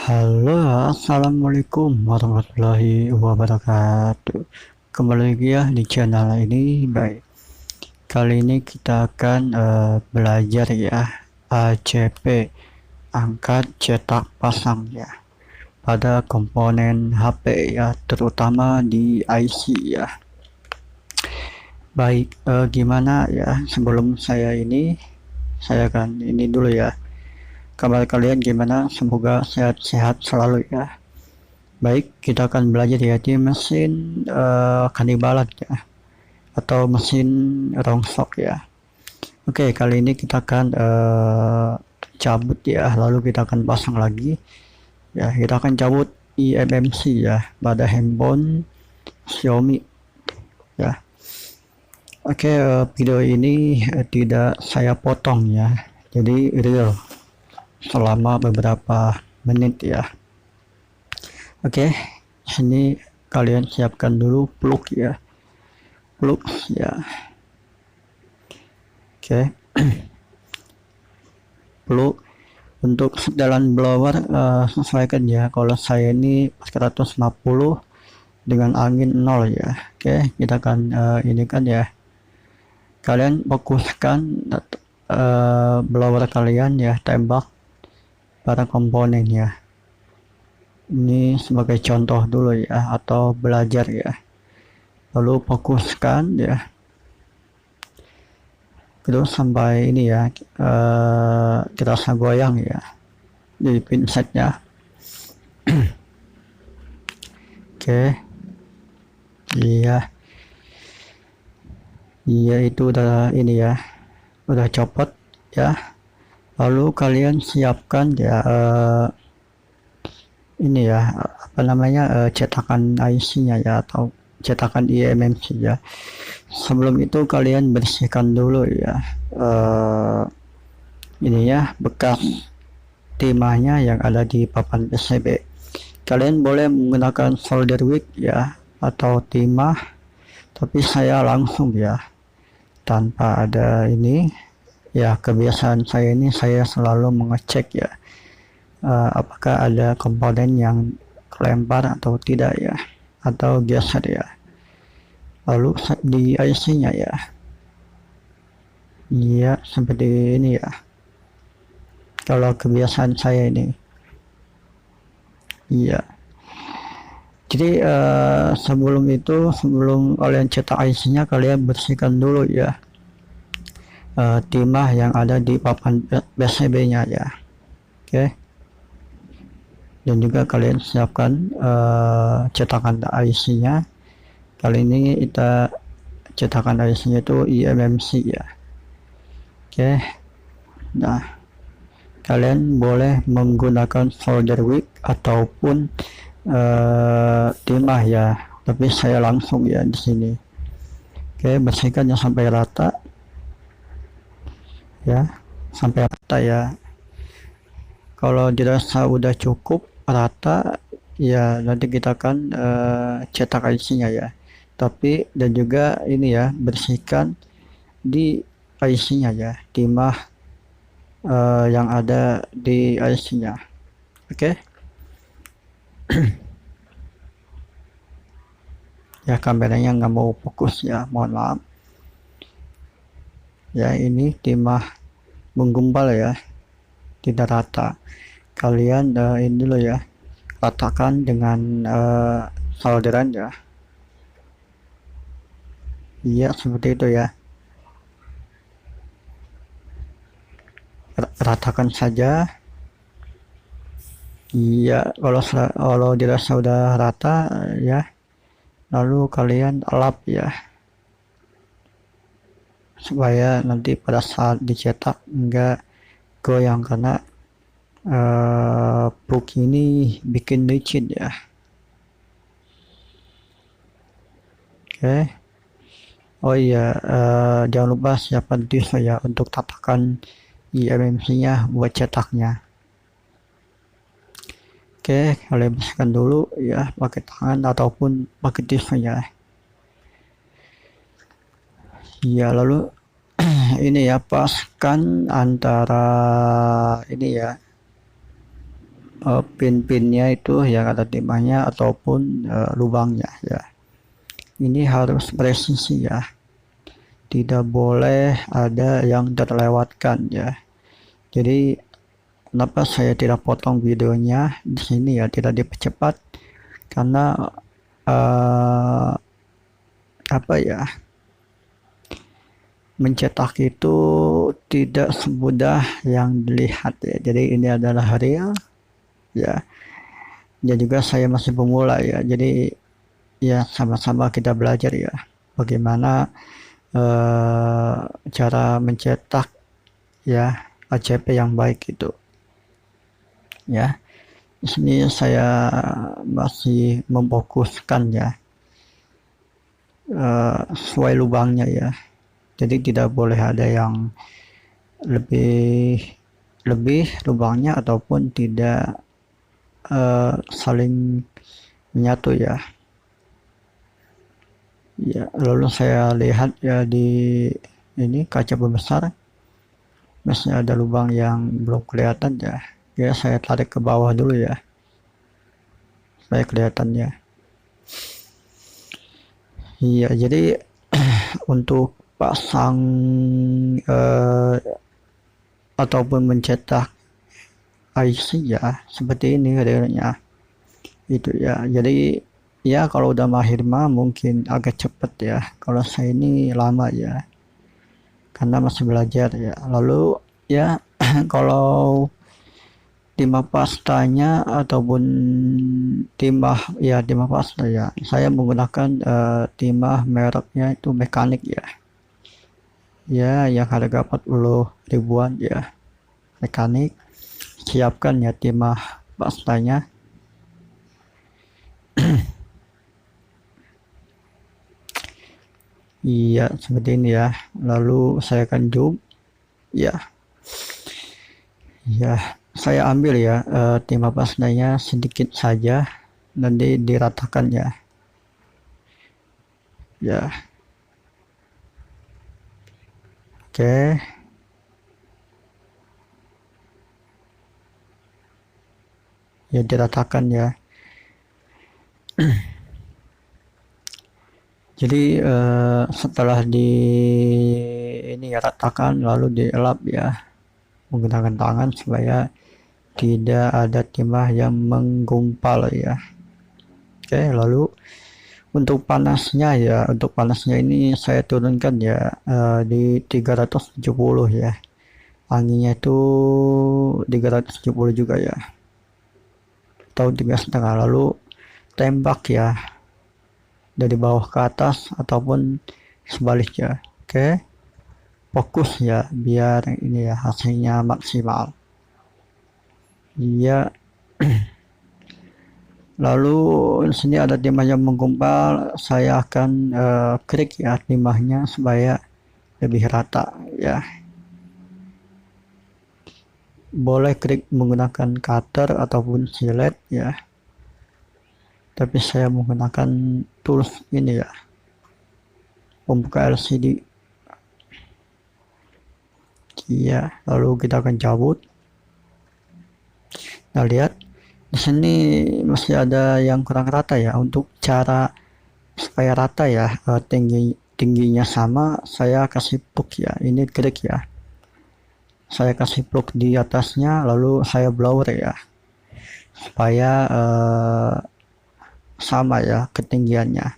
Halo, assalamualaikum warahmatullahi wabarakatuh. Kembali lagi ya di channel ini. Baik, kali ini kita akan belajar ya ACP, angkat cetak pasang ya, pada komponen HP ya, terutama di IC ya. Baik, gimana ya, sebelum saya akan ini dulu ya, kabar kalian gimana? Semoga sehat-sehat selalu ya. Baik, kita akan belajar ya di mesin Kanibalat ya, atau mesin rongsok ya. Oke, kali ini kita akan cabut ya, lalu kita akan pasang lagi ya. Kita akan cabut eMMC ya pada handphone Xiaomi ya. Oke, video ini tidak saya potong ya, jadi real selama beberapa menit ya. Oke, ini kalian siapkan dulu plug ya, Oke. Plug untuk setelan blower sesuaikan ya. Kalau saya ini 450 dengan angin 0 ya. Oke, kita akan ini kan ya, kalian fokuskan blower kalian ya, tembak pada komponen ya. Ini sebagai contoh dulu ya, atau belajar ya. Lalu fokuskan ya, terus sampai ini ya, kita goyang ya di pinsetnya. Oke, iya itu udah ini ya, udah copot ya. Lalu kalian siapkan ya ini ya, apa namanya, cetakan IC-nya ya, atau cetakan eMMC ya. Sebelum itu kalian bersihkan dulu ya ini ya, bekas timahnya yang ada di papan PCB. Kalian boleh menggunakan solder wick ya, atau timah, tapi saya langsung ya, tanpa ada ini ya. Kebiasaan saya ini, saya selalu mengecek ya, apakah ada komponen yang kelempar atau tidak ya, atau geser ya. Lalu di IC-nya ya, iya seperti ini ya, kalau kebiasaan saya ini. Iya, jadi sebelum kalian cetak IC-nya, kalian bersihkan dulu ya timah yang ada di papan PCB-nya ya. Oke, dan juga kalian siapkan cetakan IC-nya. Kali ini kita cetakan IC-nya itu eMMC ya. Oke, nah kalian boleh menggunakan solder wick ataupun timah ya, tapi saya langsung ya di sini. Oke, bersihkannya sampai rata ya, sampai rata ya. Kalau dirasa udah cukup rata ya, nanti kita akan cetak IC-nya ya. Tapi dan juga ini ya, bersihkan di IC-nya ya, timah yang ada di IC-nya. Oke. Ya, kameranya nggak mau fokus ya, mohon maaf ya. Ini timah menggumpal ya, tidak rata. Kalian ini dulu ya, ratakan dengan solderan ya. Iya, seperti itu ya, ratakan saja. Iya, kalau dirasa udah rata ya, lalu kalian lap ya, supaya nanti pada saat dicetak enggak goyang, karena plug ini bikin licin ya. Oke. Oh iya, jangan lupa siapkan tisu ya untuk tatakan eMMC nya buat cetaknya. Oke, kalian bersihkan dulu ya, pakai tangan ataupun pakai tisu ya. Ya, lalu ini ya, paskan antara ini ya, pin-pinnya itu yang ada timahnya ataupun lubangnya ya. Ini harus presisi ya, tidak boleh ada yang terlewatkan ya. Jadi kenapa saya tidak potong videonya di sini ya, tidak dipercepat karena apa ya, mencetak itu tidak semudah yang dilihat ya. Jadi ini adalah real ya, dan juga saya masih pemula ya, jadi ya sama-sama kita belajar ya bagaimana cara mencetak ya ACP yang baik itu ya. Di sini saya masih memfokuskan ya sesuai lubangnya ya, jadi tidak boleh ada yang lebih lubangnya ataupun tidak saling menyatu ya. Ya, lalu saya lihat ya di ini kaca pembesar masih ada lubang yang belum kelihatan ya. Ya, saya tarik ke bawah dulu ya supaya kelihatannya. Iya, jadi untuk pasang ataupun mencetak IC ya seperti ini realnya itu ya. Jadi ya kalau udah mahir mah mungkin agak cepet ya, kalau saya ini lama ya karena masih belajar ya. Lalu ya kalau timah pastanya ataupun timah pasta ya, saya menggunakan timah mereknya itu mekanik ya, yang harga 40 ribuan ya, mekanik. Siapkan ya timah pastanya. Iya seperti ini ya, lalu saya akan zoom ya. Saya ambil ya timah pastanya sedikit saja, nanti diratakan ya. Oke. Ya diratakan ya. Jadi setelah ini ya ratakan, lalu dielap ya menggunakan tangan supaya tidak ada timah yang menggumpal ya. Oke, lalu untuk panasnya ini saya turunkan ya di 370 ya, anginnya itu 370 juga ya, atau 3,5. Lalu tembak ya dari bawah ke atas ataupun sebaliknya. Oke, fokus ya biar ini ya hasilnya maksimal. Iya. Lalu di sini ada timah yang menggumpal, saya akan klik ya timahnya supaya lebih rata ya. Boleh klik menggunakan cutter ataupun silet ya, tapi saya menggunakan tools ini ya, pembuka LCD ya. Lalu kita akan cabut. Nah, lihat di sini masih ada yang kurang rata ya. Untuk cara supaya rata ya, tingginya sama, saya kasih plug ya, ini klik ya, saya kasih plug di atasnya, lalu saya blower ya supaya sama ya ketinggiannya.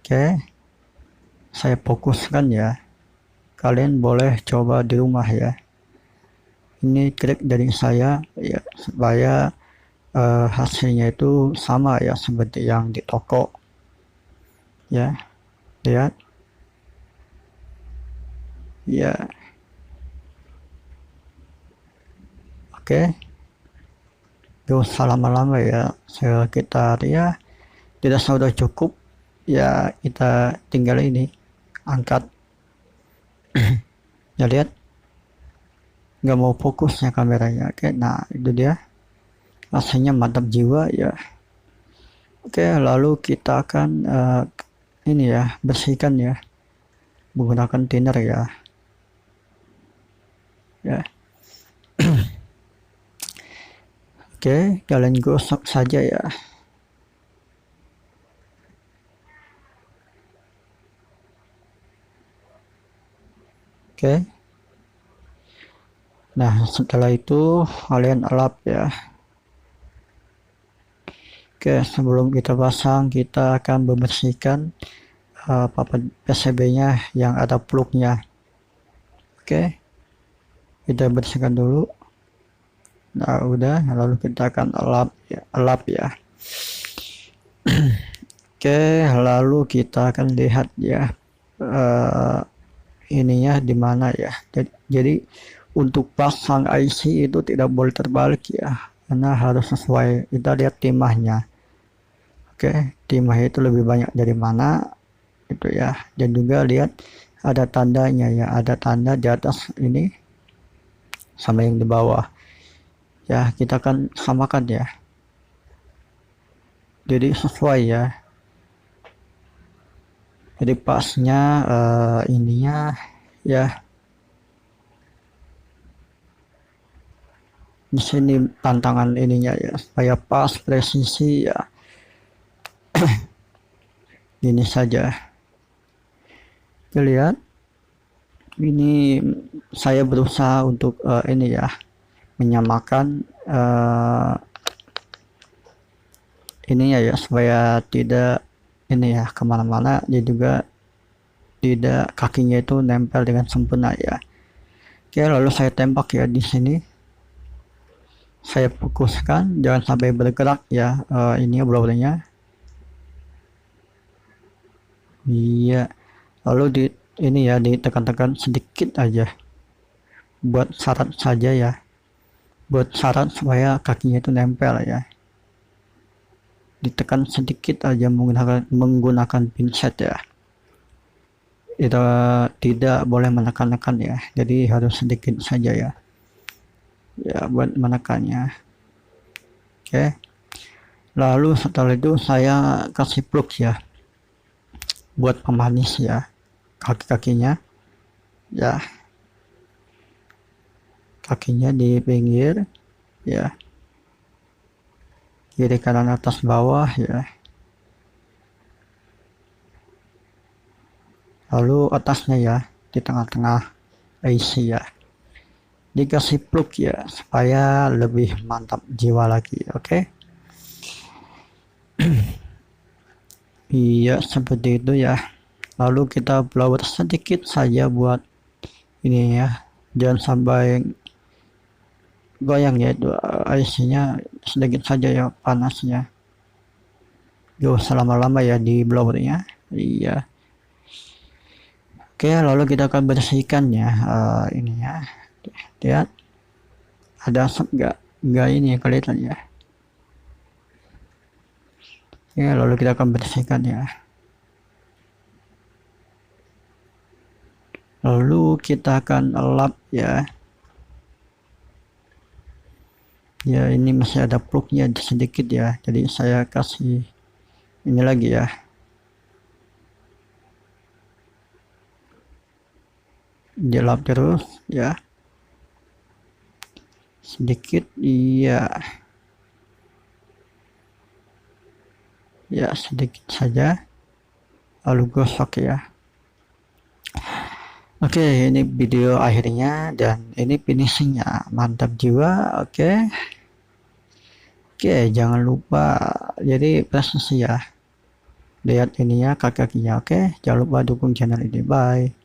Oke, saya fokuskan ya, kalian boleh coba di rumah ya. Ini klik dari saya ya supaya hasilnya itu sama ya seperti yang di toko ya. Lihat ya. Oke, gak usah lama-lama ya, sekitar ya tidak sudah cukup ya, kita tinggal ini angkat. Ya lihat, nggak mau fokusnya kameranya. Oke, nah itu dia, rasanya mantap jiwa ya. Oke, lalu kita akan ini ya, bersihkan ya menggunakan thinner ya. Oke, kalian gosok saja ya. Oke. Nah, setelah itu kalian elap ya. Oke, sebelum kita pasang, kita akan membersihkan papan PCB-nya yang ada plugnya. Oke, kita bersihkan dulu. Nah, udah, lalu kita akan elap ya. Oke, lalu kita akan lihat ya ininya di mana ya. Jadi untuk pasang IC itu tidak boleh terbalik ya, karena harus sesuai. Kita lihat timahnya. Oke, timah itu lebih banyak dari mana itu ya, dan juga lihat ada tandanya ya, ada tanda di atas ini sama yang di bawah ya. Kita akan samakan ya, jadi sesuai ya. Jadi pasnya ininya ya, di sini tantangan ininya ya, supaya pas presisi ya. Ini saja. Kita lihat, ini saya berusaha untuk ini ya, menyamakan ininya ya, supaya tidak ini ya kemana-mana. Dia juga tidak, kakinya itu nempel dengan sempurna ya. Oke, lalu saya tembak ya di sini. Saya fokuskan, jangan sampai bergerak ya ini blowernya. Iya, lalu di ini ya, ditekan-tekan sedikit aja, buat syarat saja ya, buat syarat supaya kakinya itu nempel ya. Ditekan sedikit aja menggunakan pinset ya. Itu tidak boleh menekan-nekan ya, jadi harus sedikit saja ya, buat menekannya. Oke, lalu setelah itu saya kasih plug ya, buat pemanis ya kaki-kakinya ya, kakinya di pinggir ya, kiri kanan atas bawah ya, lalu atasnya ya, di tengah-tengah IC ya, dikasih plug ya supaya lebih mantap jiwa lagi. Oke. Iya, seperti itu ya. Lalu kita blower sedikit saja buat ini ya, jangan sampai goyang ya, itu IC-nya sedikit saja ya panasnya. Gak usah lama-lama ya di blowernya. Iya. Oke, lalu kita akan bersihkan ya ini ya. Lihat, ada asap nggak ini ya, kelihatan ya. Ya, lalu kita akan bersihkan ya. Lalu kita akan elap ya. Ya, ini masih ada plugnya sedikit ya, jadi saya kasih ini lagi ya. Dilap terus ya, sedikit iya ya, sedikit saja, lalu gosok ya. Oke, ini video akhirnya dan ini finishingnya, mantap jiwa. Oke, jangan lupa jadi presisi ya, lihat ini ya kaki-kakinya. Oke, jangan lupa dukung channel ini. Bye.